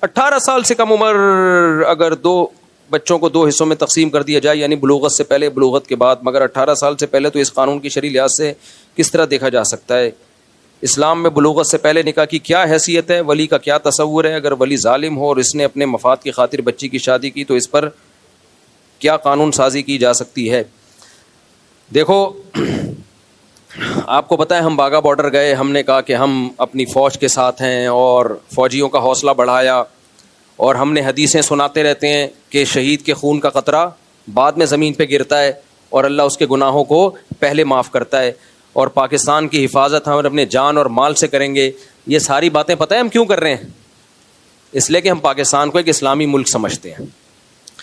18 سال سے کم عمر اگر دو بچوں کو 2 حصوں میں تقسیم کر دیا جائے، یعنی بلوغت سے پہلے بلوغت کے بعد، مگر 18 سال سے پہلے، تو اس قانون کی شرعی لحاظ سے کس طرح دیکھا جا سکتا ہے؟ اسلام میں بلوغت سے پہلے نکاح کی کیا حیثیت ہے؟ ولی کا کیا تصور ہے؟ اگر ولی ظالم ہو اور اس نے اپنے مفاد کی خاطر بچی کی شادی کی تو اس پر کیا قانون سازی کی جا سکتی ہے؟ دیکھو، آپ کو پتہ ہے ہم باغا بارڈر گئے، ہم نے کہا کہ ہم اپنی فوج کے ساتھ ہیں اور فوجیوں کا حوصلہ بڑھایا، اور ہم نے حدیثیں سناتے رہتے ہیں کہ شہید کے خون کا قطرہ بعد میں زمین پہ گرتا ہے اور اللہ اس کے گناہوں کو پہلے معاف کرتا ہے، اور پاکستان کی حفاظت ہم اپنے جان اور مال سے کریں گے. یہ ساری باتیں پتہ ہے ہم کیوں کر رہے ہیں؟ اس لیے کہ ہم پاکستان کو ایک اسلامی ملک سمجھتے ہیں.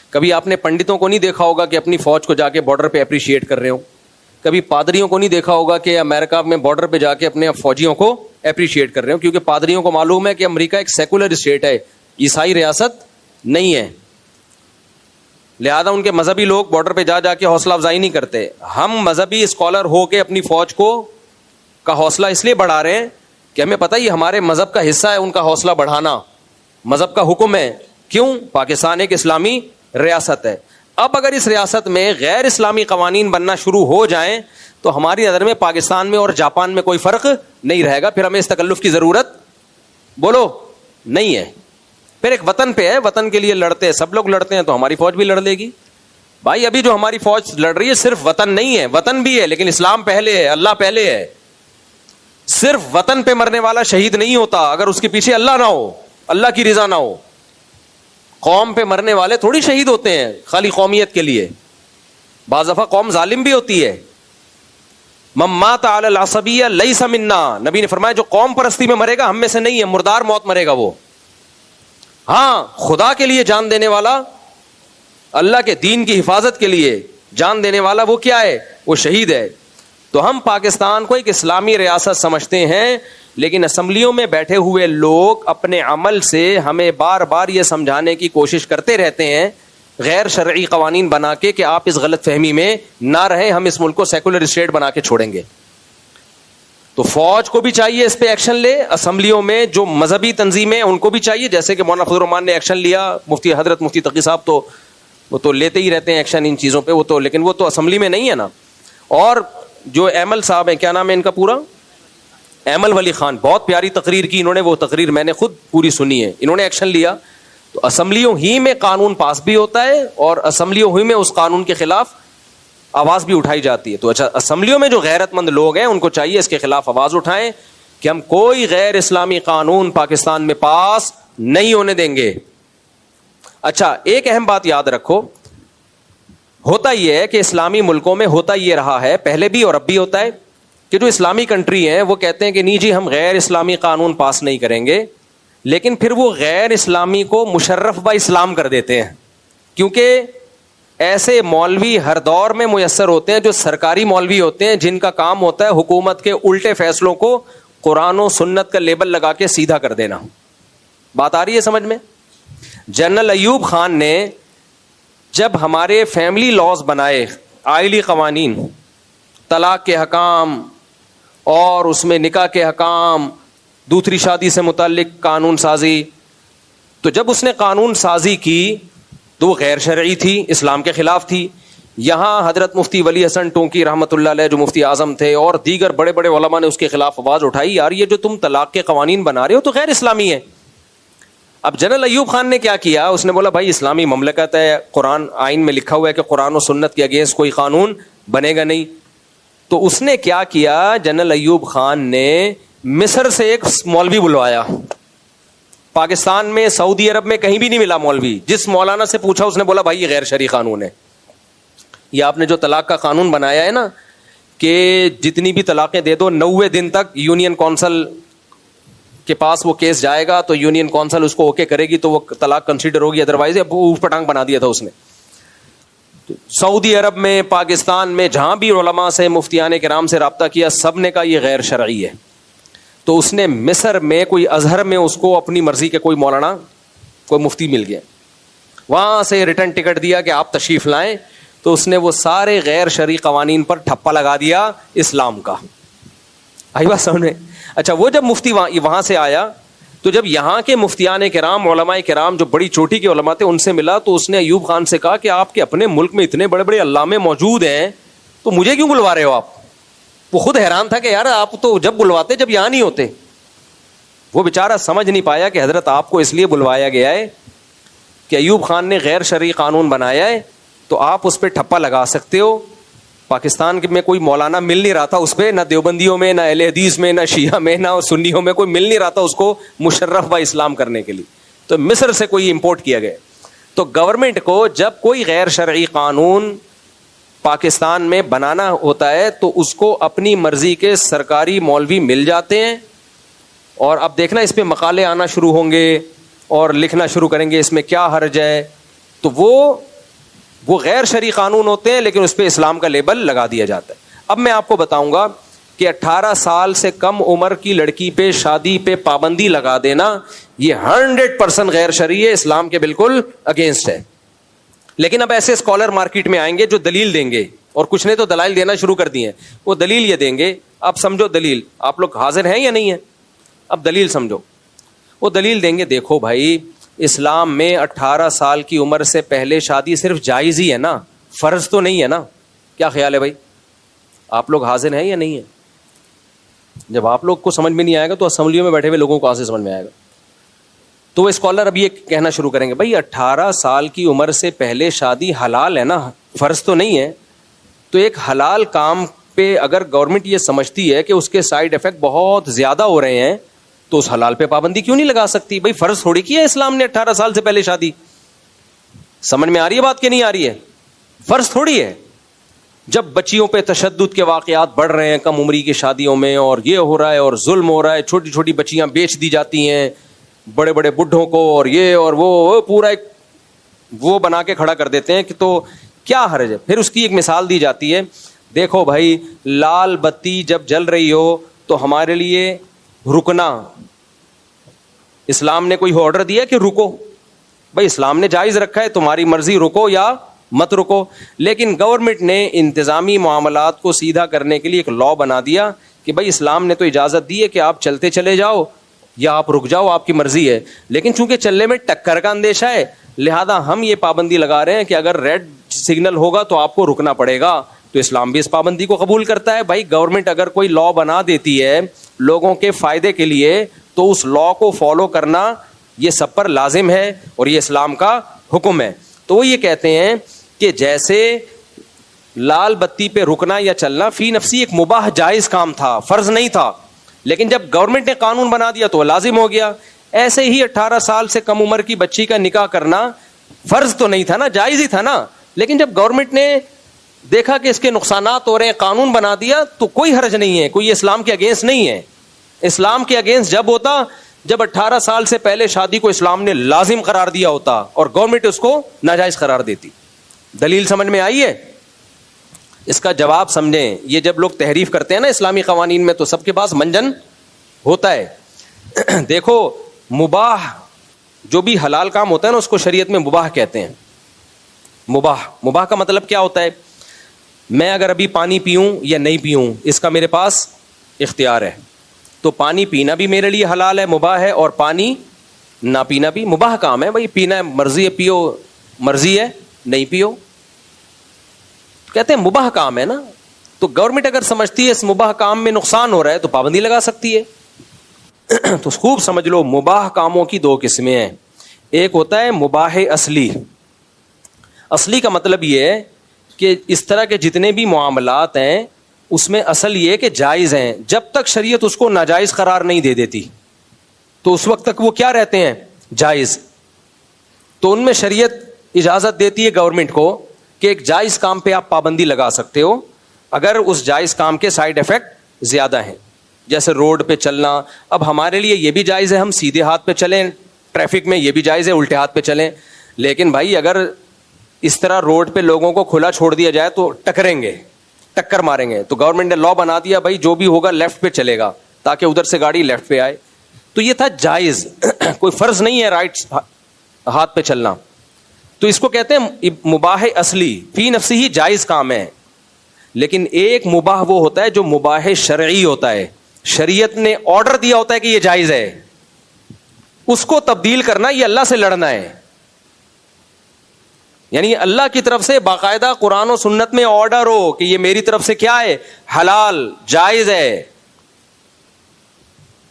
کبھی آپ نے پنڈتوں کو نہیں دیکھا ہوگا کہ اپنی فوج کو جا کے بارڈر پہ اپریشیٹ کر رہے ہو. کبھی پادریوں کو نہیں دیکھا ہوگا کہ امریکہ میں بارڈر پہ جا کے اپنے فوجیوں کو اپریشیٹ کر رہے ہو، کیونکہ پادریوں کو معلوم ہے کہ امریکہ ایک سیکولر اسٹیٹ ہے، عیسائی ریاست نہیں ہے، لہذا ان کے مذہبی لوگ بارڈر پہ جا کے حوصلہ افزائی نہیں کرتے. ہم مذہبی اسکالر ہو کے اپنی فوج کا حوصلہ اس لیے بڑھا رہے ہیں کہ ہمیں پتہ یہ ہمارے مذہب کا حصہ ہے، ان کا حوصلہ بڑھانا مذہب کا حکم ہے. کیوں؟ پاکستان ایک اسلامی ریاست ہے. اب اگر اس ریاست میں غیر اسلامی قوانین بننا شروع ہو جائیں تو ہماری نظر میں پاکستان میں اور جاپان میں کوئی فرق نہیں رہے گا، پھر ہمیں اس تکلف کی ضرورت بولو نہیں ہے. پھر ایک وطن پہ ہے، وطن کے لیے لڑتے ہیں، سب لوگ لڑتے ہیں، تو ہماری فوج بھی لڑ لے گی. بھائی ابھی جو ہماری فوج لڑ رہی ہے صرف وطن نہیں ہے، وطن بھی ہے لیکن اسلام پہلے ہے، اللہ پہلے ہے. صرف وطن پہ مرنے والا شہید نہیں ہوتا اگر اس کے پیچھے اللہ نہ ہو، اللہ کی رضا نہ ہو. قوم پہ مرنے والے تھوڑی شہید ہوتے ہیں خالی قومیت کے لیے، بعض دفعہ قوم ظالم بھی ہوتی ہے. من مات علی العصبیہ لیس منا، نبی نے فرمایا جو قوم پرستی میں مرے گا ہم میں سے نہیں ہے، مردار موت مرے گا وہ. ہاں خدا کے لیے جان دینے والا، اللہ کے دین کی حفاظت کے لیے جان دینے والا وہ کیا ہے؟ وہ شہید ہے. تو ہم پاکستان کو ایک اسلامی ریاست سمجھتے ہیں، لیکن اسمبلیوں میں بیٹھے ہوئے لوگ اپنے عمل سے ہمیں بار بار یہ سمجھانے کی کوشش کرتے رہتے ہیں غیر شرعی قوانین بنا کے کہ آپ اس غلط فہمی میں نہ رہیں، ہم اس ملک کو سیکولر اسٹیٹ بنا کے چھوڑیں گے. تو فوج کو بھی چاہیے اس پہ ایکشن لے، اسمبلیوں میں جو مذہبی تنظیمیں ان کو بھی چاہیے، جیسے کہ مولانا فضل الرحمان نے ایکشن لیا، مفتی حضرت مفتی تقی صاحب تو وہ تو لیتے ہی رہتے ہیں ایکشن ان چیزوں پہ، وہ تو لیکن وہ تو اسمبلی میں نہیں ہے نا. اور جو ایمل صاحب ہیں، کیا نام ہے ان کا پورا؟ ایمل ولی خان، بہت پیاری تقریر کی انہوں نے، وہ تقریر میں نے خود پوری سنی ہے. انہوں نے ایکشن لیا تو اسمبلیوں ہی میں قانون پاس بھی ہوتا ہے اور اسمبلیوں ہی میں اس قانون کے خلاف آواز بھی اٹھائی جاتی ہے. تو اچھا، اسمبلیوں میں جو غیرت مند لوگ ہیں ان کو چاہیے اس کے خلاف آواز اٹھائیں کہ ہم کوئی غیر اسلامی قانون پاکستان میں پاس نہیں ہونے دیں گے. اچھا، ایک اہم بات یاد رکھو، ہوتا یہ ہے کہ اسلامی ملکوں میں ہوتا یہ رہا ہے پہلے بھی اور اب بھی ہوتا ہے کہ جو اسلامی کنٹری ہیں وہ کہتے ہیں کہ نہیں جی ہم غیر اسلامی قانون پاس نہیں کریں گے، لیکن پھر وہ غیر اسلامی کو مشرف با اسلام کر دیتے ہیں. کیونکہ ایسے مولوی ہر دور میں میسر ہوتے ہیں جو سرکاری مولوی ہوتے ہیں، جن کا کام ہوتا ہے حکومت کے الٹے فیصلوں کو قرآن و سنت کا لیبل لگا کے سیدھا کر دینا. بات آ رہی ہے سمجھ میں؟ جنرل ایوب خان نے جب ہمارے فیملی لاز بنائے، آئلی قوانین، طلاق کے حکام اور اس میں نکاح کے حکام، دوسری شادی سے متعلق قانون سازی، تو جب اس نے قانون سازی کی تو وہ غیر شرعی تھی، اسلام کے خلاف تھی. یہاں حضرت مفتی ولی حسن ٹونکی رحمۃ اللہ علیہ جو مفتی اعظم تھے اور دیگر بڑے بڑے علماء نے اس کے خلاف آواز اٹھائی، یار یہ جو تم طلاق کے قوانین بنا رہے ہو تو غیر اسلامی ہے. اب جنرل ایوب خان نے کیا کیا؟ اس نے بولا بھائی اسلامی مملکت ہے، قرآن آئین میں لکھا ہوا ہے کہ قرآن و سنت کے اگینسٹ کوئی قانون بنے گا نہیں. تو اس نے کیا کیا؟ جنرل ایوب خان نے مصر سے ایک مولوی بلوایا. پاکستان میں، سعودی عرب میں کہیں بھی نہیں ملا مولوی. جس مولانا سے پوچھا اس نے بولا بھائی یہ غیر شرعی قانون ہے. یہ آپ نے جو طلاق کا قانون بنایا ہے نا کہ جتنی بھی طلاقیں دے دو 90 دن تک یونین کونسل کے پاس وہ کیس جائے گا تو یونین کونسل اس کو اوکے کرے گی تو وہ طلاق کنسیڈر ہوگی، ادروائز اوٹ پٹانگ بنا دیا تھا اس نے. سعودی عرب میں، پاکستان میں جہاں بھی علماء سے، مفتیان کرام سے رابطہ کیا، سب نے کہا یہ غیر شرعی ہے. تو اس نے مصر میں کوئی ازہر میں اس کو اپنی مرضی کے کوئی مولانا، کوئی مفتی مل گیا، وہاں سے ریٹرن ٹکٹ دیا کہ آپ تشریف لائیں. تو اس نے وہ سارے غیر شرعی قوانین پر ٹھپا لگا دیا اسلام کا. آئی بات سمجھ میں؟ اچھا، وہ جب مفتی وہاں سے آیا تو جب یہاں کے مفتیان کرام علماء کرام جو بڑی چوٹی کے علماء تھے ان سے ملا تو اس نے ایوب خان سے کہا کہ آپ کے اپنے ملک میں اتنے بڑے بڑے علامے موجود ہیں تو مجھے کیوں بلوا رہے ہو آپ؟ وہ خود حیران تھا کہ یار آپ تو جب بلواتے جب یہاں نہیں ہوتے. وہ بیچارہ سمجھ نہیں پایا کہ حضرت آپ کو اس لیے بلوایا گیا ہے کہ ایوب خان نے غیر شرعی قانون بنایا ہے تو آپ اس پہ ٹھپا لگا سکتے ہو. پاکستان میں کوئی مولانا مل نہیں رہا تھا اس پہ, نہ دیوبندیوں میں, نہ اہل حدیث میں, نہ شیعہ میں, نہ سنیوں میں, کوئی مل نہیں رہا تھا اس کو مشرف و اسلام کرنے کے لیے. تو مصر سے کوئی امپورٹ کیا گیا. تو گورنمنٹ کو جب کوئی غیر شرعی قانون پاکستان میں بنانا ہوتا ہے تو اس کو اپنی مرضی کے سرکاری مولوی مل جاتے ہیں, اور اب دیکھنا اس پہ مقالے آنا شروع ہوں گے اور لکھنا شروع کریں گے اس میں کیا حرج ہے. تو وہ غیر شرعی قانون ہوتے ہیں لیکن اس پہ اسلام کا لیبل لگا دیا جاتا ہے. اب میں آپ کو بتاؤں گا کہ 18 سال سے کم عمر کی لڑکی پہ شادی پہ پابندی لگا دینا یہ 100% غیر شرعی ہے, اسلام کے بالکل اگینسٹ ہے. لیکن اب ایسے اسکالر مارکیٹ میں آئیں گے جو دلیل دیں گے, اور کچھ نے تو دلائل دینا شروع کر دی ہیں. وہ دلیل یہ دیں گے, اب سمجھو دلیل, آپ لوگ حاضر ہیں یا نہیں ہیں؟ اب دلیل سمجھو. وہ دلیل دیں گے دیکھو بھائی اسلام میں 18 سال کی عمر سے پہلے شادی صرف جائز ہی ہے نا, فرض تو نہیں ہے نا. کیا خیال ہے بھائی؟ آپ لوگ حاضر ہیں یا نہیں ہیں؟ جب آپ لوگ کو سمجھ میں نہیں آئے گا تو اسمبلیوں میں بیٹھے ہوئے لوگوں کو کہاں سے سمجھ میں آئے گا؟ تو وہ اسکالر اب یہ کہنا شروع کریں گے بھائی 18 سال کی عمر سے پہلے شادی حلال ہے نا, فرض تو نہیں ہے. تو ایک حلال کام پہ اگر گورنمنٹ یہ سمجھتی ہے کہ اس کے سائیڈ افیکٹ بہت زیادہ ہو رہے ہیں تو اس حلال پہ پابندی کیوں نہیں لگا سکتی؟ بھائی فرض تھوڑی کیا ہے اسلام نے 18 سال سے پہلے شادی. سمجھ میں آ رہی ہے بات کہ نہیں آ رہی ہے؟ فرض تھوڑی ہے. جب بچیوں پہ تشدد کے واقعات بڑھ رہے ہیں کم عمری کی شادیوں میں, اور یہ ہو رہا ہے اور ظلم ہو رہا ہے, چھوٹی چھوٹی بچیاں بیچ دی جاتی ہیں بڑے بڑے بڈھوں کو, اور یہ اور وہ پورا ایک وہ بنا کے کھڑا کر دیتے ہیں کہ تو کیا حرج ہے. پھر اس کی ایک مثال دی جاتی ہے, دیکھو بھائی لال بتی جب جل رہی ہو تو ہمارے لیے رکنا, اسلام نے کوئی آرڈر دیا کہ رکو؟ بھائی اسلام نے جائز رکھا ہے, تمہاری مرضی رکو یا مت رکو. لیکن گورنمنٹ نے انتظامی معاملات کو سیدھا کرنے کے لیے ایک لا بنا دیا کہ بھائی اسلام نے تو اجازت دی ہے کہ آپ چلتے چلے جاؤ یا آپ رک جاؤ, آپ کی مرضی ہے. لیکن چونکہ چلنے میں ٹکر کا اندیشہ ہے لہذا ہم یہ پابندی لگا رہے ہیں کہ اگر ریڈ سگنل ہوگا تو آپ کو رکنا پڑے گا. تو اسلام بھی اس پابندی کو قبول کرتا ہے. بھائی گورنمنٹ اگر کوئی لا بنا دیتی ہے لوگوں کے فائدے کے لیے تو اس لا کو فالو کرنا یہ سب پر لازم ہے اور یہ اسلام کا حکم ہے. تو وہ یہ کہتے ہیں کہ جیسے لال بتی پہ رکنا یا چلنا فی نفسی ایک مباح جائز کام تھا, فرض نہیں تھا, لیکن جب گورنمنٹ نے قانون بنا دیا تو لازم ہو گیا. ایسے ہی 18 سال سے کم عمر کی بچی کا نکاح کرنا فرض تو نہیں تھا نا, جائز ہی تھا نا. لیکن جب گورنمنٹ نے دیکھا کہ اس کے نقصانات ہو رہے ہیں, قانون بنا دیا, تو کوئی حرج نہیں ہے, کوئی اسلام کے اگینسٹ نہیں ہے. اسلام کے اگینسٹ جب ہوتا جب 18 سال سے پہلے شادی کو اسلام نے لازم قرار دیا ہوتا اور گورنمنٹ اس کو ناجائز قرار دیتی. دلیل سمجھ میں آئی ہے؟ اس کا جواب سمجھیں. یہ جب لوگ تحریف کرتے ہیں نا اسلامی قوانین میں تو سب کے پاس منجن ہوتا ہے. دیکھو مباح جو بھی حلال کام ہوتا ہے نا اس کو شریعت میں مباح کہتے ہیں. مباح کا مطلب کیا ہوتا ہے؟ میں اگر ابھی پانی پیوں یا نہیں پیوں اس کا میرے پاس اختیار ہے. تو پانی پینا بھی میرے لیے حلال ہے, مباح ہے, اور پانی نہ پینا بھی مباح کام ہے. بھائی پینا ہے مرضی ہے پیو, مرضی ہے نہیں پیو, کہتے ہیں مباح کام ہے نا. تو گورنمنٹ اگر سمجھتی ہے اس مباح کام میں نقصان ہو رہا ہے تو پابندی لگا سکتی ہے. تو خوب سمجھ لو مباح کاموں کی 2 قسمیں ہیں. ایک ہوتا ہے مباح اصلی. اصلی کا مطلب یہ ہے کہ اس طرح کے جتنے بھی معاملات ہیں اس میں اصل یہ کہ جائز ہیں, جب تک شریعت اس کو ناجائز قرار نہیں دے دیتی تو اس وقت تک وہ کیا رہتے ہیں؟ جائز. تو ان میں شریعت اجازت دیتی ہے گورنمنٹ کو کہ ایک جائز کام پہ آپ پابندی لگا سکتے ہو اگر اس جائز کام کے سائیڈ افیکٹ زیادہ ہیں. جیسے روڈ پہ چلنا, اب ہمارے لیے یہ بھی جائز ہے ہم سیدھے ہاتھ پہ چلیں ٹریفک میں, یہ بھی جائز ہے الٹے ہاتھ پہ چلیں. لیکن بھائی اگر اس طرح روڈ پہ لوگوں کو کھلا چھوڑ دیا جائے تو ٹکریں گے, ٹکر ماریں گے. تو گورنمنٹ نے لا بنا دیا بھائی جو بھی ہوگا لیفٹ پہ چلے گا تاکہ ادھر سے گاڑی لیفٹ پہ آئے. تو یہ تھا جائز, کوئی فرض نہیں ہے رائٹ ہاتھ پہ چلنا. تو اس کو کہتے ہیں مباح اصلی, فی نفسی ہی جائز کام ہے. لیکن ایک مباح وہ ہوتا ہے جو مباح شرعی ہوتا ہے, شریعت نے آرڈر دیا ہوتا ہے کہ یہ جائز ہے. اس کو تبدیل کرنا یہ اللہ سے لڑنا ہے. یعنی اللہ کی طرف سے باقاعدہ قرآن و سنت میں آرڈر ہو کہ یہ میری طرف سے کیا ہے, حلال جائز ہے.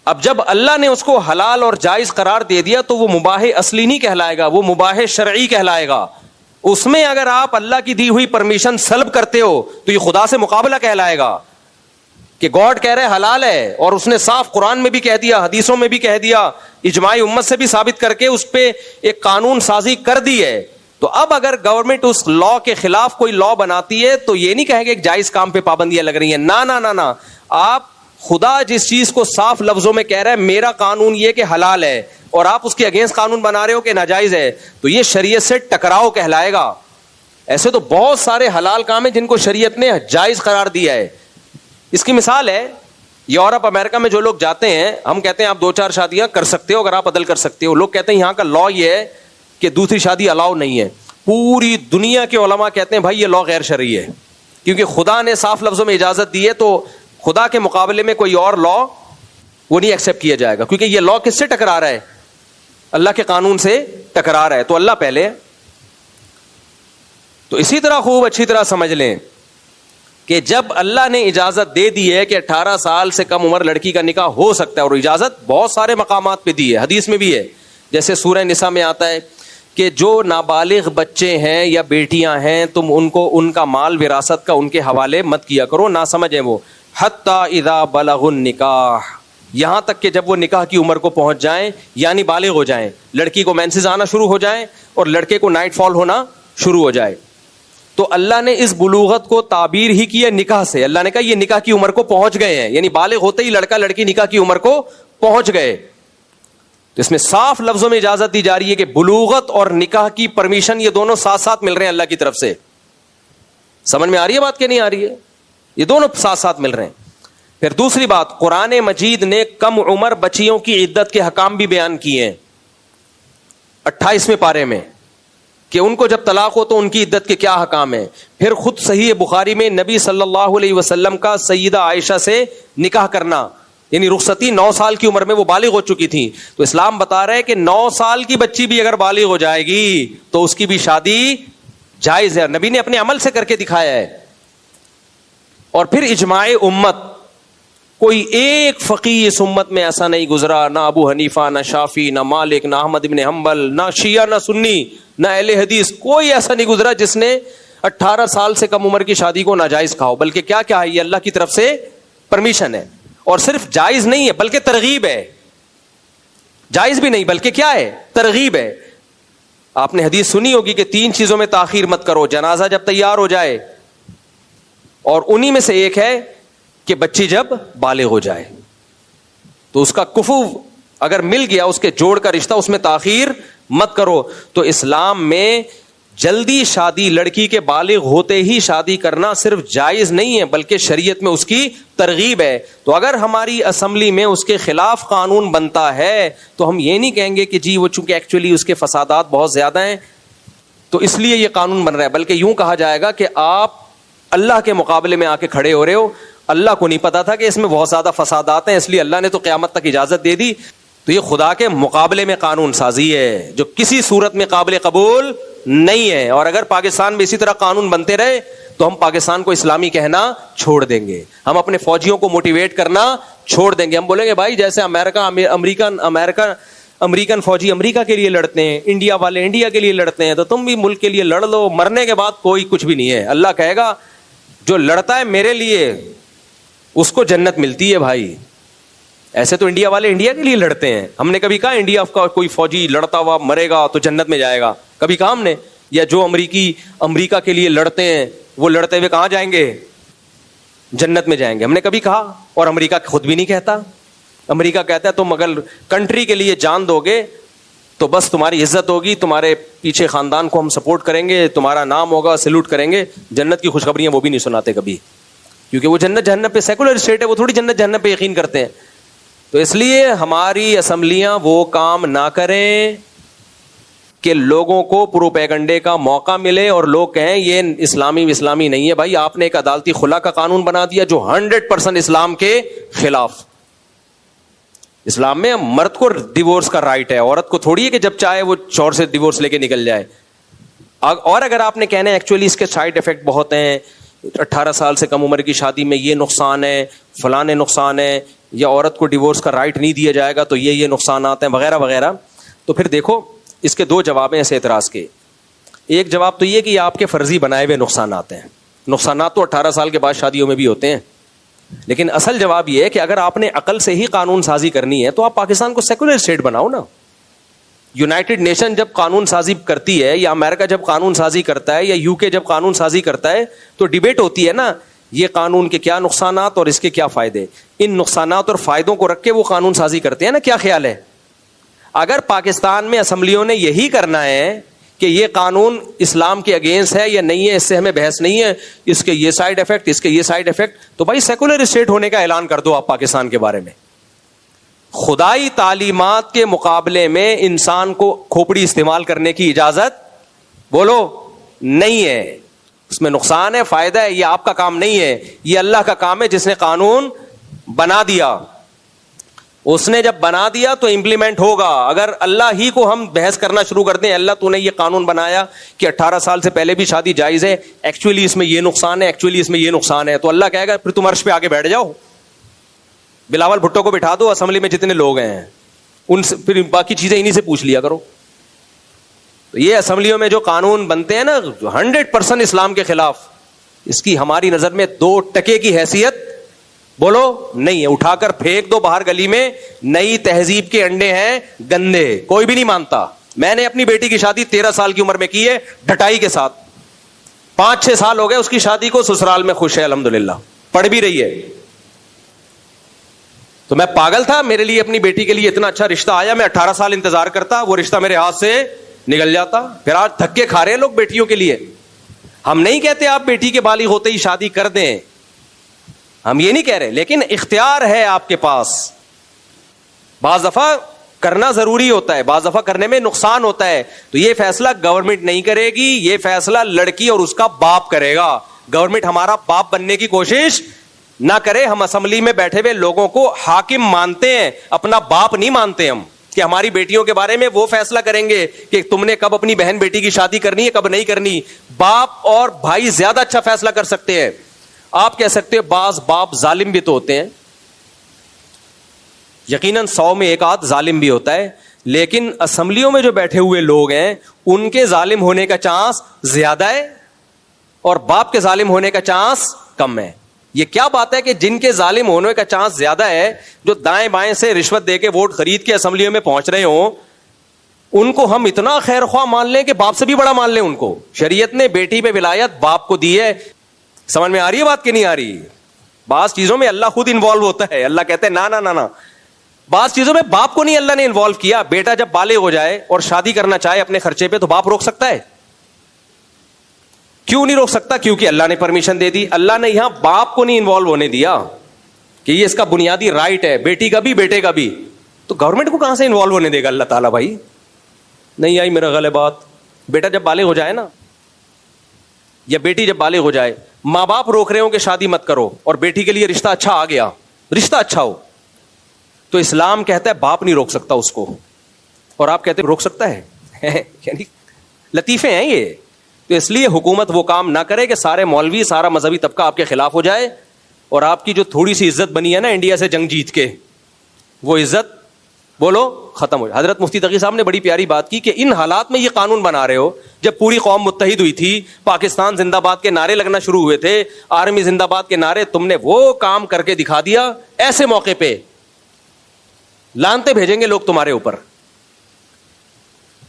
اب جب اللہ نے اس کو حلال اور جائز قرار دے دیا تو وہ مباح اصلی نہیں کہلائے گا, وہ مباح شرعی کہلائے گا. اس میں اگر آپ اللہ کی دی ہوئی پرمیشن سلب کرتے ہو تو یہ خدا سے مقابلہ کہلائے گا کہ گاڈ کہہ رہے حلال ہے, اور اس نے صاف قرآن میں بھی کہہ دیا, حدیثوں میں بھی کہہ دیا, اجماع امت سے بھی ثابت کر کے اس پہ ایک قانون سازی کر دی ہے. تو اب اگر گورنمنٹ اس لا کے خلاف کوئی لا بناتی ہے تو یہ نہیں کہے کہ ایک جائز کام پہ پابندیاں لگ رہی ہیں. نہ, آپ خدا جس چیز کو صاف لفظوں میں کہہ رہا ہے میرا قانون یہ کہ حلال ہے, اور آپ اس کے اگینسٹ قانون بنا رہے ہو کہ ناجائز ہے, تو یہ شریعت سے ٹکراؤ کہلائے گا. ایسے تو بہت سارے حلال کام ہیں جن کو شریعت نے جائز قرار دیا ہے. اس کی مثال ہے یورپ امریکہ میں جو لوگ جاتے ہیں, ہم کہتے ہیں آپ 2-4 شادیاں کر سکتے ہو اگر آپ عدل کر سکتے ہو. لوگ کہتے ہیں یہاں کا لا یہ ہے کہ دوسری شادی الاؤ نہیں ہے. پوری دنیا کے علماء کہتے ہیں بھائی یہ لا غیر شرعی ہے, کیونکہ خدا نے صاف لفظوں میں اجازت دی ہے, تو خدا کے مقابلے میں کوئی اور لا وہ نہیں ایکسپٹ کیا جائے گا, کیونکہ یہ لا کس سے ٹکرا رہا ہے, اللہ کے قانون سے ٹکرا رہا ہے. تو اللہ پہلے. تو اسی طرح خوب اچھی طرح سمجھ لیں کہ جب اللہ نے اجازت دے دی ہے کہ 18 سال سے کم عمر لڑکی کا نکاح ہو سکتا ہے, اور اجازت بہت سارے مقامات پہ دی ہے, حدیث میں بھی ہے, جیسے سورہ نساء میں آتا ہے کہ جو نابالغ بچے ہیں یا بیٹیاں ہیں تم ان کو ان کا مال وراثت کا ان کے حوالے مت کیا کرو, نہ سمجھیں وہ, حتی اذا بلغ النکاح, یہاں تک کہ جب وہ نکاح کی عمر کو پہنچ جائیں, یعنی بالغ ہو جائیں, لڑکی کو مینسز آنا شروع ہو جائیں اور لڑکے کو نائٹ فال ہونا شروع ہو جائے. تو اللہ نے اس بلوغت کو تعبیر ہی کی ہے نکاح سے. اللہ نے کہا یہ نکاح کی عمر کو پہنچ گئے ہیں, یعنی بالغ ہوتے ہی لڑکا لڑکی نکاح کی عمر کو پہنچ گئے. تو اس میں صاف لفظوں میں اجازت دی جا رہی ہے کہ بلوغت اور نکاح کی پرمیشن یہ دونوں ساتھ ساتھ مل رہے ہیں اللہ کی طرف سے. سمجھ میں آ رہی ہے بات کہ نہیں آ رہی ہے؟ یہ دونوں ساتھ ساتھ مل رہے ہیں. پھر دوسری بات, قرآن مجید نے کم عمر بچیوں کی عدت کے حکام بھی بیان کیے ہیں 28ویں پارے میں, کہ ان کو جب طلاق ہو تو ان کی عدت کے کیا حکام ہیں. پھر خود صحیح بخاری میں نبی صلی اللہ علیہ وسلم کا سیدہ عائشہ سے نکاح کرنا, یعنی رخصتی 9 سال کی عمر میں وہ بالغ ہو چکی تھی. تو اسلام بتا رہا ہے کہ 9 سال کی بچی بھی اگر بالغ ہو جائے گی تو اس کی بھی شادی جائز ہے, نبی نے اپنے عمل سے کر کے دکھایا ہے. اور پھر اجماع امت, کوئی ایک فقیہ اس امت میں ایسا نہیں گزرا, نہ ابو حنیفہ, نہ شافعی, نہ مالک, نہ احمد ابن حنبل, نہ شیعہ, نہ سنی, نہ اہل حدیث, کوئی ایسا نہیں گزرا جس نے 18 سال سے کم عمر کی شادی کو ناجائز کہا ہو. بلکہ کیا ہے, یہ اللہ کی طرف سے پرمیشن ہے, اور صرف جائز نہیں ہے بلکہ ترغیب ہے. جائز بھی نہیں بلکہ کیا ہے, ترغیب ہے. آپ نے حدیث سنی ہوگی کہ 3 چیزوں میں تاخیر مت کرو, جنازہ جب تیار ہو جائے, اور انہی میں سے ایک ہے کہ بچی جب بالغ ہو جائے. تو اس کا کفو اگر مل گیا, اس کے جوڑ کا رشتہ, اس میں تاخیر مت کرو. تو اسلام میں جلدی شادی, لڑکی کے بالغ ہوتے ہی شادی کرنا صرف جائز نہیں ہے بلکہ شریعت میں اس کی ترغیب ہے. تو اگر ہماری اسمبلی میں اس کے خلاف قانون بنتا ہے تو ہم یہ نہیں کہیں گے کہ جی وہ چونکہ ایکچولی اس کے فسادات بہت زیادہ ہیں تو اس لیے یہ قانون بن رہا ہے, بلکہ یوں کہا جائے گا کہ آپ اللہ کے مقابلے میں آ کے کھڑے ہو رہے ہو, اللہ کو نہیں پتا تھا کہ اس میں بہت زیادہ فسادات ہیں, اس لیے اللہ نے تو قیامت تک اجازت دے دی. تو یہ خدا کے مقابلے میں قانون سازی ہے جو کسی صورت میں قابل قبول نہیں ہے. اور اگر پاکستان میں اسی طرح قانون بنتے رہے تو ہم پاکستان کو اسلامی کہنا چھوڑ دیں گے, ہم اپنے فوجیوں کو موٹیویٹ کرنا چھوڑ دیں گے. ہم بولیں گے بھائی جیسے امریکن فوجی امریکہ کے لیے لڑتے ہیں, انڈیا والے انڈیا کے لیے لڑتے ہیں, تو تم بھی ملک کے لیے لڑ لو, مرنے کے بعد کوئی کچھ بھی نہیں ہے. اللہ کہے گا جو لڑتا ہے میرے لیے اس کو جنت ملتی ہے بھائی. ایسے تو انڈیا والے انڈیا کے لیے لڑتے ہیں, ہم نے کبھی کہا انڈیا کا کوئی فوجی لڑتا ہوا مرے گا تو جنت میں جائے گا؟ کبھی کہا ہم نے؟ یا جو امریکہ کے لیے لڑتے ہیں وہ لڑتے ہوئے کہاں جائیں گے؟ جنت میں جائیں گے, ہم نے کبھی کہا؟ اور امریکہ خود بھی نہیں کہتا. امریکہ کہتا ہے تم اگر کنٹری کے لیے جان دو گے تو بس تمہاری عزت ہوگی, تمہارے پیچھے خاندان کو ہم سپورٹ کریں گے, تمہارا نام ہوگا, سیلوٹ کریں گے. جنت کی خوشخبریاں وہ بھی نہیں سناتے کبھی, کیونکہ وہ جنت جہنم پہ سیکولر اسٹیٹ ہے, وہ تھوڑی جنت جہنم پہ یقین کرتے ہیں. تو اس لیے ہماری اسمبلیاں وہ کام نہ کریں کہ لوگوں کو پروپیگنڈے کا موقع ملے اور لوگ کہیں یہ اسلامی نہیں ہے. بھائی آپ نے ایک عدالتی خلا کا قانون بنا دیا جو 100% اسلام کے خلاف. اسلام میں مرد کو ڈیورس کا رائٹ ہے, عورت کو تھوڑی ہے کہ جب چاہے وہ شوہر سے ڈیورس لے کے نکل جائے. اور اگر آپ نے کہنا ہے ایکچولی اس کے سائڈ افیکٹ بہت ہیں, 18 سال سے کم عمر کی شادی میں یہ نقصان ہے, فلاں نقصان ہے, یا عورت کو ڈیورس کا رائٹ نہیں دیا جائے گا تو یہ نقصانات ہیں وغیرہ وغیرہ, تو پھر دیکھو اس کے دو جواب ہیں اس اعتراض کے. ایک جواب تو یہ کہ یہ آپ کے فرضی بنائے ہوئے نقصانات ہیں. نقصانات تو 18 سال کے بعد شادیوں میں بھی ہوتے ہیں, لیکن اصل جواب یہ ہے کہ اگر آپ نے عقل سے ہی قانون سازی کرنی ہے تو آپ پاکستان کو سیکولر اسٹیٹ بناؤ نا. یونائٹڈ نیشن جب قانون سازی کرتی ہے, یا امریکہ جب قانون سازی کرتا ہے, یا یو کے جب قانون سازی کرتا ہے, تو ڈیبیٹ ہوتی ہے نا یہ قانون کے کیا نقصانات اور اس کے کیا فائدے. ان نقصانات اور فائدوں کو رکھ کے وہ قانون سازی کرتے ہیں نا. کیا خیال ہے اگر پاکستان میں اسمبلیوں نے یہی کرنا ہے کہ یہ قانون اسلام کے اگینسٹ ہے یا نہیں ہے, اس سے ہمیں بحث نہیں ہے, اس کے یہ سائڈ افیکٹ, اس کے یہ سائڈ افیکٹ, تو بھائی سیکولر اسٹیٹ ہونے کا اعلان کر دو آپ پاکستان کے بارے میں. خدائی تعلیمات کے مقابلے میں انسان کو کھوپڑی استعمال کرنے کی اجازت بولو نہیں ہے. اس میں نقصان ہے, فائدہ ہے, یہ آپ کا کام نہیں ہے, یہ اللہ کا کام ہے جس نے قانون بنا دیا. اس نے جب بنا دیا تو امپلیمنٹ ہوگا. اگر اللہ ہی کو ہم بحث کرنا شروع کر دیں, اللہ تو نے یہ قانون بنایا کہ 18 سال سے پہلے بھی شادی جائز ہے, ایکچولی اس میں یہ نقصان ہے, ایکچولی اس میں یہ نقصان ہے, تو اللہ کہے گا پھر تم عرش پہ آگے بیٹھ جاؤ, بلاول بھٹو کو بٹھا دو, اسمبلی میں جتنے لوگ ہیں ان سے پھر باقی چیزیں انہی سے پوچھ لیا کرو. تو یہ اسمبلیوں میں جو قانون بنتے ہیں نا 100% اسلام کے خلاف, اس کی ہماری نظر میں 2% کی حیثیت بولو نہیں ہے. اٹھا کر پھینک دو باہر گلی میں, نئی تہذیب کے انڈے ہیں گندے, کوئی بھی نہیں مانتا. میں نے اپنی بیٹی کی شادی 13 سال کی عمر میں کی ہے ڈھٹائی کے ساتھ. 5-6 سال ہو گئے اس کی شادی کو, سسرال میں خوش ہے الحمدللہ, پڑھ بھی رہی ہے. تو میں پاگل تھا, میرے لیے اپنی بیٹی کے لیے اتنا اچھا رشتہ آیا, میں 18 سال انتظار کرتا, وہ رشتہ میرے ہاتھ سے نکل جاتا. پھر آج دھکے کھا رہے ہیں لوگ بیٹیوں کے لیے. ہم نہیں کہتے آپ بیٹی کے بالغ ہوتے ہی شادی کر دیں, ہم یہ نہیں کہہ رہے, لیکن اختیار ہے آپ کے پاس. بعض دفعہ کرنا ضروری ہوتا ہے, بعض دفعہ کرنے میں نقصان ہوتا ہے, تو یہ فیصلہ گورنمنٹ نہیں کرے گی, یہ فیصلہ لڑکی اور اس کا باپ کرے گا. گورنمنٹ ہمارا باپ بننے کی کوشش نہ کرے. ہم اسمبلی میں بیٹھے ہوئے لوگوں کو حاکم مانتے ہیں, اپنا باپ نہیں مانتے ہم کہ ہماری بیٹیوں کے بارے میں وہ فیصلہ کریں گے کہ تم نے کب اپنی بہن بیٹی کی شادی کرنی ہے کب نہیں کرنی. باپ اور بھائی زیادہ اچھا فیصلہ کر سکتے ہیں. آپ کہہ سکتے ہیں بعض باپ ظالم بھی تو ہوتے ہیں, یقیناً 100 میں 1 آدھ ظالم بھی ہوتا ہے, لیکن اسمبلیوں میں جو بیٹھے ہوئے لوگ ہیں ان کے ظالم ہونے کا چانس زیادہ ہے اور باپ کے ظالم ہونے کا چانس کم ہے. یہ کیا بات ہے کہ جن کے ظالم ہونے کا چانس زیادہ ہے, جو دائیں بائیں سے رشوت دے کے ووٹ خرید کے اسمبلیوں میں پہنچ رہے ہوں, ان کو ہم اتنا خیر خواہ مان لیں کہ باپ سے بھی بڑا مان لیں ان کو. شریعت نے بیٹی پہ ولایت باپ کو دی ہے. سمجھ میں آ رہی ہے بات کہ نہیں آ رہی؟ بعض چیزوں میں اللہ خود انوالو ہوتا ہے. اللہ کہتے ہیں نا, بعض چیزوں میں باپ کو نہیں اللہ نے انوالو کیا. بیٹا جب بالغ ہو جائے اور شادی کرنا چاہے اپنے خرچے پہ, تو باپ روک سکتا ہے؟ کیوں نہیں روک سکتا؟ کیونکہ اللہ نے پرمیشن دے دی. اللہ نے یہاں باپ کو نہیں انوالو ہونے دیا کہ یہ اس کا بنیادی رائٹ ہے, بیٹی کا بھی بیٹے کا بھی. تو گورنمنٹ کو کہاں سے انوالو ہونے دے گا اللہ تعالیٰ؟ بھائی نہیں آئی میرا غلط بات. بیٹا جب بالغ ہو جائے نا, یا بیٹی جب بالغ ہو جائے, ماں باپ روک رہے ہوں کہ شادی مت کرو, اور بیٹی کے لیے رشتہ اچھا آ گیا, رشتہ اچھا ہو, تو اسلام کہتا ہے باپ نہیں روک سکتا اس کو, اور آپ کہتے ہیں روک سکتا ہے. یعنی لطیفے ہیں یہ. تو اس لیے حکومت وہ کام نہ کرے کہ سارے مولوی, سارا مذہبی طبقہ آپ کے خلاف ہو جائے, اور آپ کی جو تھوڑی سی عزت بنی ہے نا انڈیا سے جنگ جیت کے, وہ عزت بولو ختم ہو جائے. حضرت مفتی تقی صاحب نے بڑی پیاری بات کی کہ ان حالات میں یہ قانون بنا رہے ہو جب پوری قوم متحد ہوئی تھی, پاکستان زندہ باد کے نعرے لگنا شروع ہوئے تھے, آرمی زندہ باد کے نعرے, تم نے وہ کام کر کے دکھا دیا. ایسے موقع پہ لانتے بھیجیں گے لوگ تمہارے اوپر.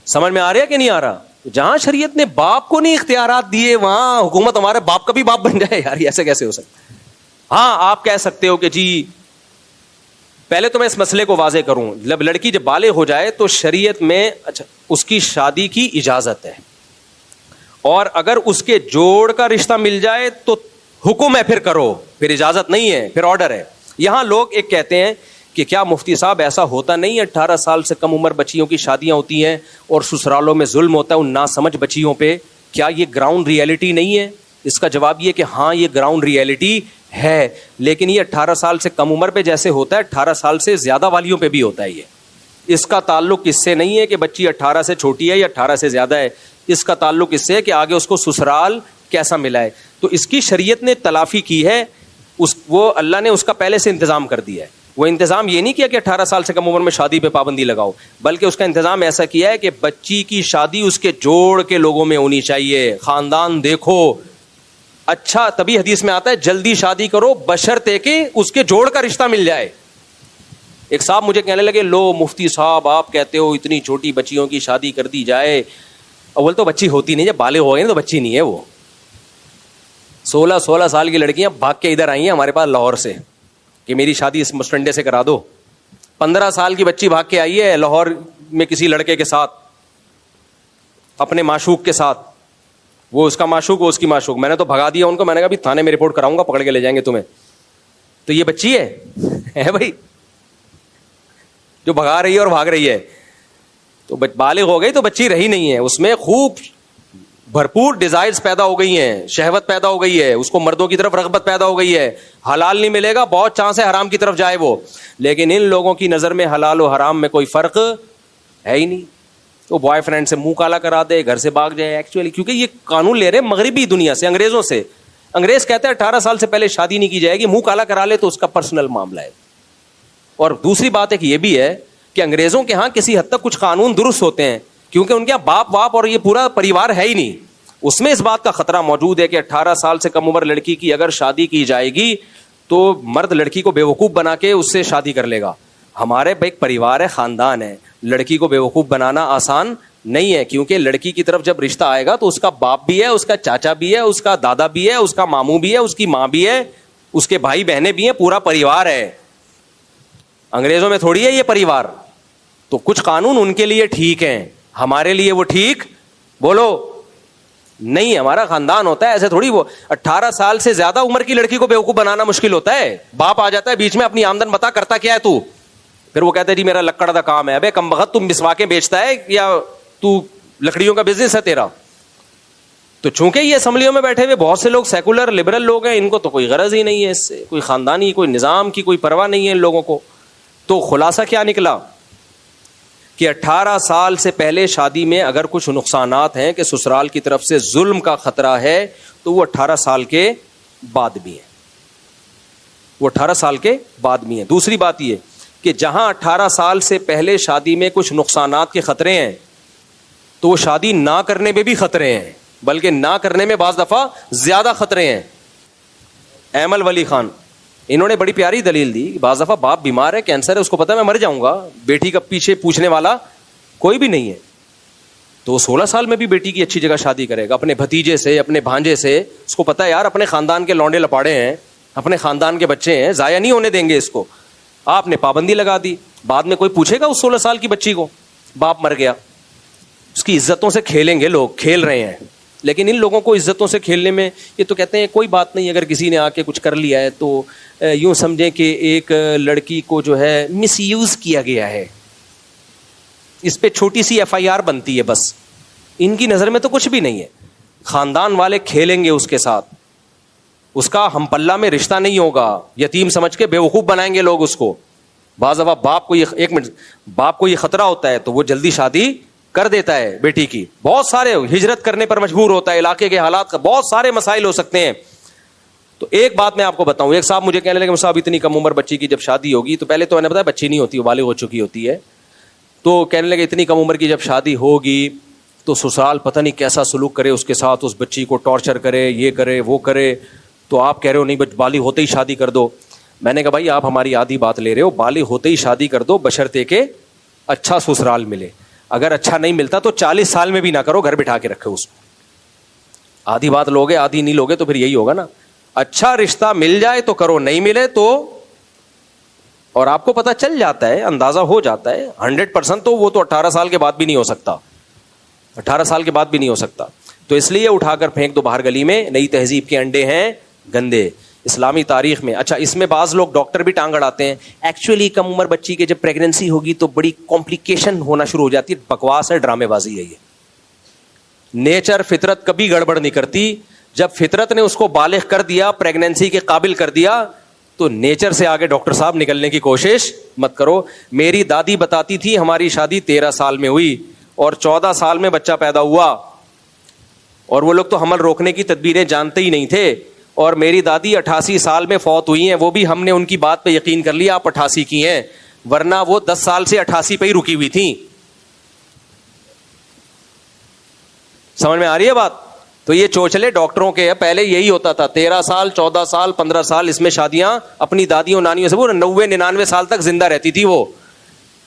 سمجھ میں آ رہا ہے کہ نہیں آ رہا؟ جہاں شریعت نے باپ کو نہیں اختیارات دیے, وہاں حکومت ہمارے باپ کا بھی باپ بن جائے. یار ایسے کیسے ہو سکتا؟ ہاں آپ کہہ سکتے ہو کہ جی, پہلے تو میں اس مسئلے کو واضح کروں, جب لڑکی جب بالغ ہو جائے تو شریعت میں اچھا اس کی شادی کی اجازت ہے, اور اگر اس کے جوڑ کا رشتہ مل جائے تو حکم ہے پھر کرو, پھر اجازت نہیں ہے, پھر آرڈر ہے. یہاں لوگ ایک کہتے ہیں کہ کیا مفتی صاحب ایسا ہوتا نہیں ہے 18 سال سے کم عمر بچیوں کی شادیاں ہوتی ہیں اور سسرالوں میں ظلم ہوتا ہے ان ناسمجھ بچیوں پہ, کیا یہ گراؤنڈ ریئلٹی نہیں ہے؟ اس کا جواب یہ کہ ہاں یہ گراؤنڈ ریئلٹی ہے, لیکن یہ 18 سال سے کم عمر پہ جیسے ہوتا ہے 18 سال سے زیادہ والیوں پہ بھی ہوتا ہے. یہ اس کا تعلق اس سے نہیں ہے کہ بچی 18 سے چھوٹی ہے یا 18 سے زیادہ ہے, اس کا تعلق اس سے ہے کہ آگے اس کو سسرال کیسا ملا ہے. تو اس کی شریعت نے تلافی کی ہے, وہ اللہ نے اس کا پہلے سے انتظام کر دیا ہے. وہ انتظام یہ نہیں کیا کہ 18 سال سے کم عمر میں شادی پہ پابندی لگاؤ, بلکہ اس کا انتظام ایسا کیا ہے کہ بچی کی شادی اس کے جوڑ کے لوگوں میں ہونی چاہیے, خاندان دیکھو اچھا. تبھی حدیث میں آتا ہے جلدی شادی کرو بشرطے کہ اس کے جوڑ کا رشتہ مل جائے. ایک صاحب مجھے کہنے لگے, لو مفتی صاحب آپ کہتے ہو اتنی چھوٹی بچیوں کی شادی کر دی جائے. اول تو بچی ہوتی نہیں, جب بالغ ہو گئی نا تو بچی نہیں ہے. وہ 16 سال کی لڑکیاں بھاگ کے ادھر آئی ہیں ہمارے پاس لاہور سے کہ میری شادی اس مسٹنڈے سے کرا دو. 15 سال کی بچی بھاگ کے آئی ہے لاہور میں کسی لڑکے کے ساتھ, اپنے معشوق کے ساتھ. وہ اس کا معشوق, وہ اس کی معشوق. میں نے تو بھگا دیا ان کو, میں نے کہا بھی تھانے میں رپورٹ کراؤں گا, پکڑ کے لے جائیں گے تمہیں. تو یہ بچی ہے بھائی جو بھگا رہی ہے اور بھاگ رہی ہے. تو بالغ ہو گئی تو بچی رہی نہیں ہے, اس میں خوب بھرپور ڈیزائرز پیدا ہو گئی ہیں, شہوت پیدا ہو گئی ہے, اس کو مردوں کی طرف رغبت پیدا ہو گئی ہے. حلال نہیں ملے گا, بہت چانس ہے حرام کی طرف جائے وہ. لیکن ان لوگوں کی نظر میں حلال و حرام میں کوئی فرق ہے ہی نہیں. تو بوائے فرینڈ سے منہ کالا کرا دے, گھر سے بھاگ جائے. ایکچولی کیونکہ یہ قانون لے رہے مغربی دنیا سے, انگریزوں سے. انگریز کہتے ہیں 18 سال سے پہلے شادی نہیں کی جائے گی, منہ کالا کرا لے تو اس کا پرسنل معاملہ ہے. اور دوسری بات ایک یہ بھی ہے کہ انگریزوں کے ہاں کسی حد تک کچھ قانون درست ہوتے ہیں, کیونکہ ان کے یہاں باپ واپ اور یہ پورا پریوار ہے ہی نہیں. اس میں اس بات کا خطرہ موجود ہے کہ 18 سال سے کم عمر لڑکی کی اگر شادی کی جائے گی تو مرد لڑکی کو بیوقوف بنا کے اس سے شادی کر لے گا. ہمارے ایک پریوار ہے, خاندان ہے, لڑکی کو بیوقوف بنانا آسان نہیں ہے. کیونکہ لڑکی کی طرف جب رشتہ آئے گا تو اس کا باپ بھی ہے, اس کا چاچا بھی ہے, اس کا دادا بھی ہے, اس کا ماموں بھی ہے, اس کی ماں بھی ہے, اس کے بھائی بہنیں بھی ہیں, پورا پریوار ہے. انگریزوں میں تھوڑی ہے یہ پریوار. تو کچھ قانون ان کے لیے ٹھیک ہیں, ہمارے لیے وہ ٹھیک بولو نہیں. ہمارا خاندان ہوتا ہے ایسے تھوڑی. وہ 18 سال سے زیادہ عمر کی لڑکی کو بیوقوف بنانا مشکل ہوتا ہے. باپ آ جاتا ہے بیچ میں, اپنی آمدن بتا کرتا کیا ہے تو, پھر وہ کہتا ہے جی میرا لکڑ کا کام ہے. ابے کم بخت تم مسواکیں بیچتا ہے یا تو لکڑیوں کا بزنس ہے تیرا؟ تو چونکہ یہ اسمبلیوں میں بیٹھے ہوئے بہت سے لوگ سیکولر لبرل لوگ ہیں, ان کو تو کوئی غرض ہی نہیں ہے اس سے, کوئی خاندانی کوئی نظام کی کوئی پرواہ نہیں ہے ان لوگوں کو. تو خلاصہ کیا نکلا کہ 18 سال سے پہلے شادی میں اگر کچھ نقصانات ہیں کہ سسرال کی طرف سے ظلم کا خطرہ ہے تو وہ 18 سال کے بعد بھی ہیں, وہ 18 سال کے بعد بھی ہیں. دوسری بات یہ کہ جہاں 18 سال سے پہلے شادی میں کچھ نقصانات کے خطرے ہیں تو وہ شادی نہ کرنے میں بھی خطرے ہیں, بلکہ نہ کرنے میں بعض دفعہ زیادہ خطرے ہیں. ایمل ولی خان انہوں نے بڑی پیاری دلیل دی. بعض دفعہ باپ بیمار ہے, کینسر ہے, اس کو پتا ہے میں مر جاؤں گا, بیٹی کا پیچھے پوچھنے والا کوئی بھی نہیں ہے, تو وہ 16 سال میں بھی بیٹی کی اچھی جگہ شادی کرے گا, اپنے بھتیجے سے, اپنے بھانجے سے. اس کو پتا ہے یار اپنے خاندان کے لونڈے لپاڑے ہیں, اپنے خاندان کے بچے ہیں, ضائع نہیں ہونے دیں گے اس کو. آپ نے پابندی لگا دی, بعد میں کوئی پوچھے گا اس 16 سال کی بچی کو؟ باپ مر گیا, اس کی عزتوں سے کھیلیں گے لوگ, کھیل رہے ہیں. لیکن ان لوگوں کو عزتوں سے کھیلنے میں یہ تو کہتے ہیں کوئی بات نہیں, اگر کسی نے آ کے کچھ کر لیا ہے تو یوں سمجھیں کہ ایک لڑکی کو جو ہے مس یوز کیا گیا ہے, اس پہ چھوٹی سی FIR بنتی ہے بس. ان کی نظر میں تو کچھ بھی نہیں ہے. خاندان والے کھیلیں گے اس کے ساتھ, اس کا ہم پلہ میں رشتہ نہیں ہوگا, یتیم سمجھ کے بیوقوف بنائیں گے لوگ اس کو. بعض دفعہ باپ کو یہ خطرہ ہوتا ہے تو وہ جلدی شادی کر دیتا ہے بیٹی کی. بہت سارے ہجرت کرنے پر مجبور ہوتا ہے, علاقے کے حالات کا بہت سارے مسائل ہو سکتے ہیں. تو ایک بات میں آپ کو بتاؤں, ایک صاحب مجھے کہنے لگے صاحب اتنی کم عمر بچی کی جب شادی ہوگی, تو پہلے تو میں نے بتایا بچی نہیں ہوتی, وہ بالغ ہو چکی ہوتی ہے. تو کہنے لگے اتنی کم عمر کی جب شادی ہوگی تو سسرال پتہ نہیں کیسا سلوک کرے اس کے ساتھ, اس بچی کو ٹارچر کرے, یہ کرے وہ کرے. تو آپ کہہ رہے ہو نہیں بالغ ہوتے ہی شادی کر دو. میں نے کہا بھائی آپ ہماری آدھی بات لے رہے ہو, بالغ ہوتے ہی شادی کر دو بشرطے کہ اچھا سسرال ملے. اگر اچھا نہیں ملتا تو 40 سال میں بھی نہ کرو, گھر بٹھا کے رکھو اس کو. آدھی بات لوگے آدھی نہیں لوگے تو پھر یہی ہوگا نا. اچھا رشتہ مل جائے تو کرو, نہیں ملے تو, اور آپ کو پتہ چل جاتا ہے, اندازہ ہو جاتا ہے 100%, تو وہ تو 18 سال کے بعد بھی نہیں ہو سکتا, 18 سال کے بعد بھی نہیں ہو سکتا. تو اس لیے اٹھا کر پھینک دو باہر گلی میں, نئی تہذیب کے انڈے ہیں گندے. اسلامی تاریخ میں اچھا اس میں بعض لوگ ڈاکٹر بھی ٹانگ اڑاتے ہیں. ایکچولی کم عمر بچی کے جب پریگننسی ہوگی تو بڑی کمپلیکیشن ہونا شروع ہو جاتی ہے. بکواس ہے, ڈرامے بازی ہے یہ. نیچر فطرت کبھی گڑبڑ نہیں کرتی. جب فطرت نے اس کو بالغ کر دیا, پریگنینسی کے قابل کر دیا, تو نیچر سے آگے ڈاکٹر صاحب نکلنے کی کوشش مت کرو. میری دادی بتاتی تھی ہماری شادی 13 سال میں ہوئی اور 14 سال میں بچہ پیدا ہوا, اور وہ لوگ تو حمل روکنے کی تدبیریں جانتے ہی نہیں تھے, اور میری دادی 88 سال میں فوت ہوئی ہیں, وہ بھی ہم نے ان کی بات پہ یقین کر لیا آپ 88 کی ہیں, ورنہ وہ 10 سال سے 88 پہ ہی رکی ہوئی تھیں. سمجھ میں آ رہی ہے بات؟ تو یہ چوچلے ڈاکٹروں کے پہلے یہی ہوتا تھا, 13 سال 14 سال 15 سال اس میں شادیاں اپنی دادیوں نانیوں سے, وہ 90-99 سال تک زندہ رہتی تھی وہ.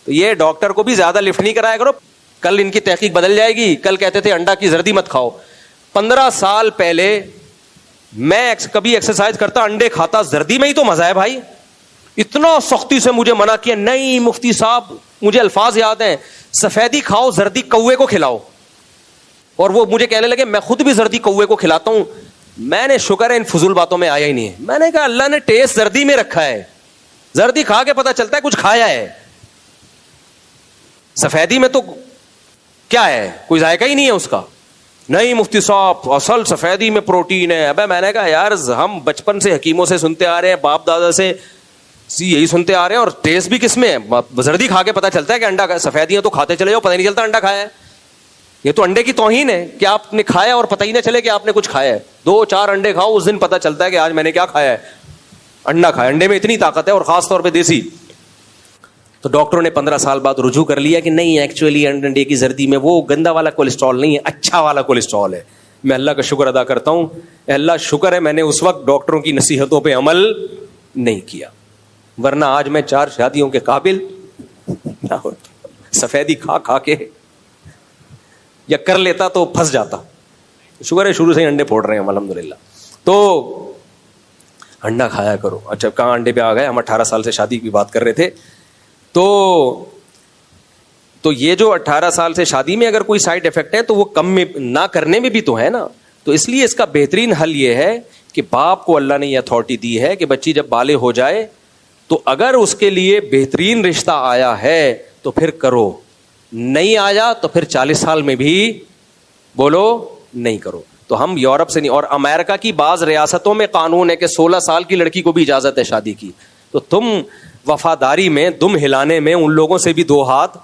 تو یہ ڈاکٹر کو بھی زیادہ لفٹ نہیں کرایا کرو, کل ان کی تحقیق بدل جائے گی. کل کہتے تھے انڈا کی زردی مت کھاؤ, 15 سال پہلے میں کبھی ایکسرسائز کرتا انڈے کھاتا, زردی میں ہی تو مزہ ہے بھائی. اتنا سختی سے مجھے منع کیا, نہیں مفتی صاحب مجھے الفاظ یاد ہیں, سفیدی کھاؤ زردی کوے کو کھلاؤ. اور وہ مجھے کہنے لگے میں خود بھی زردی کوے کو کھلاتا ہوں. میں نے شکر ہے ان فضول باتوں میں آیا ہی نہیں ہے. میں نے کہا اللہ نے ٹیسٹ زردی میں رکھا ہے, زردی کھا کے پتا چلتا ہے کچھ کھایا ہے, سفیدی میں تو کیا ہے, کوئی ذائقہ ہی نہیں ہے اس کا. نہیں مفتی صاحب اصل سفیدی میں پروٹین ہے. ابے میں نے کہا یار ہم بچپن سے حکیموں سے سنتے آ رہے ہیں, باپ دادا سے یہی سنتے آ رہے ہیں, اور ٹیسٹ بھی کس میں ہے, زردی کھا کے پتا چلتا ہے کہ انڈا, سفیدیاں تو کھاتے چلے جاؤ پتہ نہیں چلتا انڈا کھایا ہے. یہ تو انڈے کی توہین ہے کہ آپ نے کھایا اور پتہ ہی نہ چلے کہ آپ نے کچھ کھایا ہے. 2-4 انڈے کھاؤ, اس دن پتا چلتا ہے کہ آج میں نے کیا کھایا ہے, انڈا کھایا. انڈے میں اتنی طاقت ہے, اور خاص طور پہ دیسی. تو ڈاکٹروں نے 15 سال بعد رجوع کر لیا کہ نہیں ایکچولی انڈے کی زردی میں وہ گندا والا کولیسٹرول نہیں ہے, اچھا والا کولیسٹرول ہے. میں اللہ کا شکر ادا کرتا ہوں, اللہ شکر ہے میں نے اس وقت ڈاکٹروں کی نصیحتوں پہ عمل نہیں کیا, ورنہ آج میں 4 شادیوں کے قابل نہ ہوتا. سفیدی کھا کھا کے یا کر لیتا تو پھنس جاتا. شکر ہے شروع سے ہی انڈے پھوڑ رہے ہیں ہم الحمدللہ. تو انڈا کھایا کرو. اچھا کہاں انڈے پہ آ گئے, ہم 18 سال سے شادی کی بات کر رہے تھے. تو یہ جو 18 سال سے شادی میں اگر کوئی سائڈ افیکٹ ہے تو وہ کم میں نہ کرنے میں بھی تو ہے نا. تو اس لیے اس کا بہترین حل یہ ہے کہ باپ کو اللہ نے یہ اتھارٹی دی ہے کہ بچی جب بالغ ہو جائے تو اگر اس کے لیے بہترین رشتہ آیا ہے تو پھر کرو, نہیں آیا تو پھر 40 سال میں بھی بولو نہیں کرو. تو ہم یورپ سے نہیں, اور امریکہ کی بعض ریاستوں میں قانون ہے کہ 16 سال کی لڑکی کو بھی اجازت ہے شادی کی. تو تم وفاداری میں دم ہلانے میں ان لوگوں سے بھی 2 ہاتھ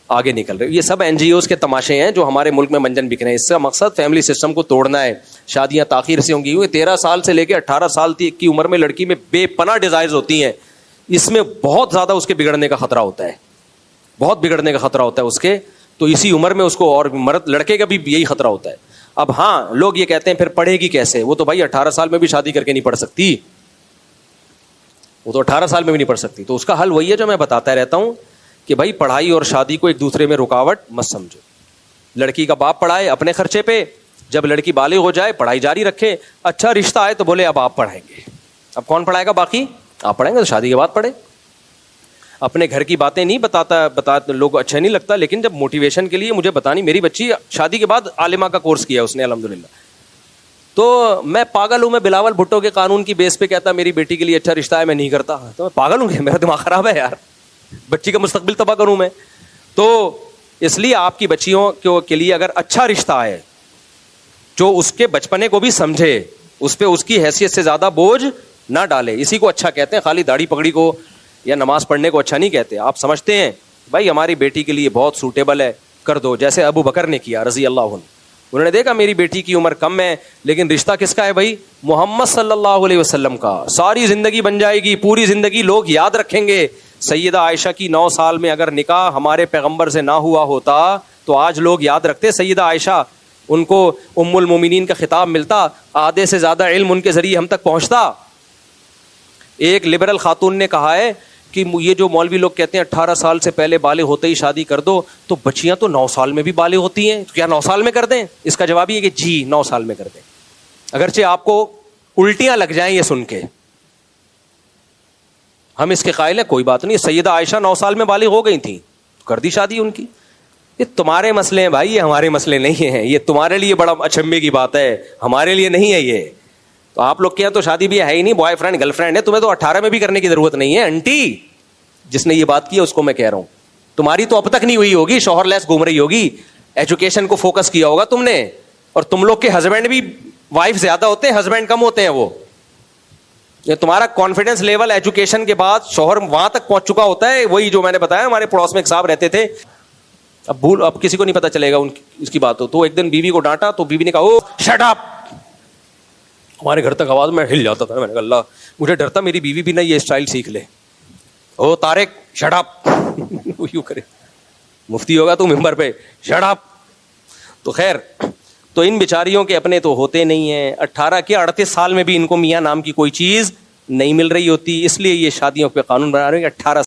آگے نکل رہے. یہ سب NGOs کے تماشے ہیں جو ہمارے ملک میں منجن بک رہے ہیں. اس کا مقصد فیملی سسٹم کو توڑنا ہے. شادیاں تاخیر سے ہوں گی. 13 سال سے لے کے 18 سال کی عمر میں لڑکی میں بے پناہ ڈیزائرز ہوتی ہیں. اس میں بہت زیادہ اس کے بگڑنے کا خطرہ ہوتا ہے, بہت بگڑنے کا خطرہ ہوتا ہے اس کے. تو اسی عمر میں اس کو, اور مرد لڑکے کا بھی یہی خطرہ ہوتا ہے. اب ہاں لوگ یہ کہتے ہیں پھر پڑھے گی کیسے, وہ تو بھائی 18 سال میں بھی شادی کر کے نہیں پڑھ سکتی, وہ تو 18 سال میں بھی نہیں پڑھ سکتی. تو اس کا حل وہی ہے جو میں بتاتا رہتا ہوں کہ بھائی پڑھائی اور شادی کو ایک دوسرے میں رکاوٹ مت سمجھو. لڑکی کا باپ پڑھائے اپنے خرچے پہ, جب لڑکی بالغ ہو جائے پڑھائی جاری رکھے. اچھا رشتہ آئے تو بولے اب آپ پڑھائیں گے. اب کون پڑھائے گا, باقی آپ پڑھیں گے تو شادی کے بعد پڑھے. اپنے گھر کی باتیں نہیں بتا لوگ اچھا نہیں لگتا, لیکن جب موٹیویشن کے لیے مجھے بتانی, میری بچی شادی کے بعد عالمہ کا کورس کیا اس نے الحمدللہ. تو میں پاگل ہوں, میں بلاول بھٹو کے قانون کی بیس پہ کہتا میری بیٹی کے لیے اچھا رشتہ ہے میں نہیں کرتا. تو میں پاگل ہوں, میرا دماغ خراب ہے یار, بچی کا مستقبل تباہ کروں میں. تو اس لیے آپ کی بچیوں کے لیے اگر اچھا رشتہ ہے جو اس کے بچپنے کو بھی سمجھے, اس پہ اس کی حیثیت سے زیادہ بوجھ نہ ڈالے, اسی کو اچھا کہتے ہیں. خالی داڑھی پگڑی کو یا نماز پڑھنے کو اچھا نہیں کہتے. آپ سمجھتے ہیں بھائی ہماری بیٹی کے لیے بہت سوٹیبل ہے, کر دو, جیسے ابو بکر نے کیا رضی اللہ عنہ. انہوں نے دیکھا میری بیٹی کی عمر کم ہے لیکن رشتہ کس کا ہے بھائی, محمد صلی اللہ علیہ وسلم کا. ساری زندگی بن جائے گی, پوری زندگی لوگ یاد رکھیں گے. سیدہ عائشہ کی 9 سال میں اگر نکاح ہمارے پیغمبر سے نہ ہوا ہوتا تو آج لوگ یاد رکھتے سیدہ عائشہ, ان کو ام المومنین کا خطاب ملتا, آدھے سے زیادہ علم ان کے ذریعے ہم تک پہنچتا. ایک لبرل خاتون نے کہا ہے کہ یہ جو مولوی لوگ کہتے ہیں 18 سال سے پہلے بالغ ہوتے ہی شادی کر دو, تو بچیاں تو 9 سال میں بھی بالغ ہوتی ہیں, تو کیا 9 سال میں کر دیں؟ اس کا جواب یہ کہ جی 9 سال میں کر دیں. اگرچہ آپ کو الٹیاں لگ جائیں یہ سن کے, ہم اس کے قائل ہیں, کوئی بات نہیں. سیدہ عائشہ 9 سال میں بالغ ہو گئی تھیں, کر دی شادی ان کی. یہ تمہارے مسئلے ہیں بھائی, یہ ہمارے مسئلے نہیں ہیں. یہ تمہارے لیے بڑا اچنبے کی بات ہے, ہمارے لیے نہیں ہے یہ. تو آپ لوگ کے یہاں تو شادی بھی ہے ہی نہیں, بوائے فرینڈ گرل فرینڈ ہے, تمہیں تو 18 میں بھی کرنے کی ضرورت نہیں ہے. انٹی جس نے یہ بات کی ہے اس کو میں کہہ رہا ہوں, تمہاری تو اب تک نہیں ہوئی ہوگی, شوہر لیس گھوم رہی ہوگی, ایجوکیشن کو فوکس کیا ہوگا تم نے, اور تم لوگ کے ہسبینڈ بھی وائف زیادہ ہوتے ہیں, ہسبینڈ کم ہوتے ہیں. وہ تمہارا کانفیڈنس لیول ایجوکیشن کے بعد شوہر وہاں تک پہنچ چکا ہوتا ہے. وہی جو میں نے بتایا, ہمارے پڑوس میں ایک صاحب رہتے تھے, اب کسی کو نہیں پتا چلے گا اس کی بات ہو, تو ایک دن بیوی کو ڈانٹا تو بیوی نے کہا او شٹ اپ. ہمارے گھر تک آواز, میں ہل جاتا تھا. میں نے کہا اللہ, مجھے ڈرتا میری بیوی بھی نہ یہ اسٹائل سیکھ لے. او طارق شٹ اپ. وہ یوں کرے, مفتی ہوگا تو ممبر پہ شٹ اپ. تو خیر, تو ان بیچاریوں کے اپنے تو ہوتے نہیں ہیں. 18 کے 38 سال میں بھی ان کو میاں نام کی کوئی چیز نہیں مل رہی ہوتی, اس لیے یہ شادیوں پہ قانون بنا رہے ہیں کہ 18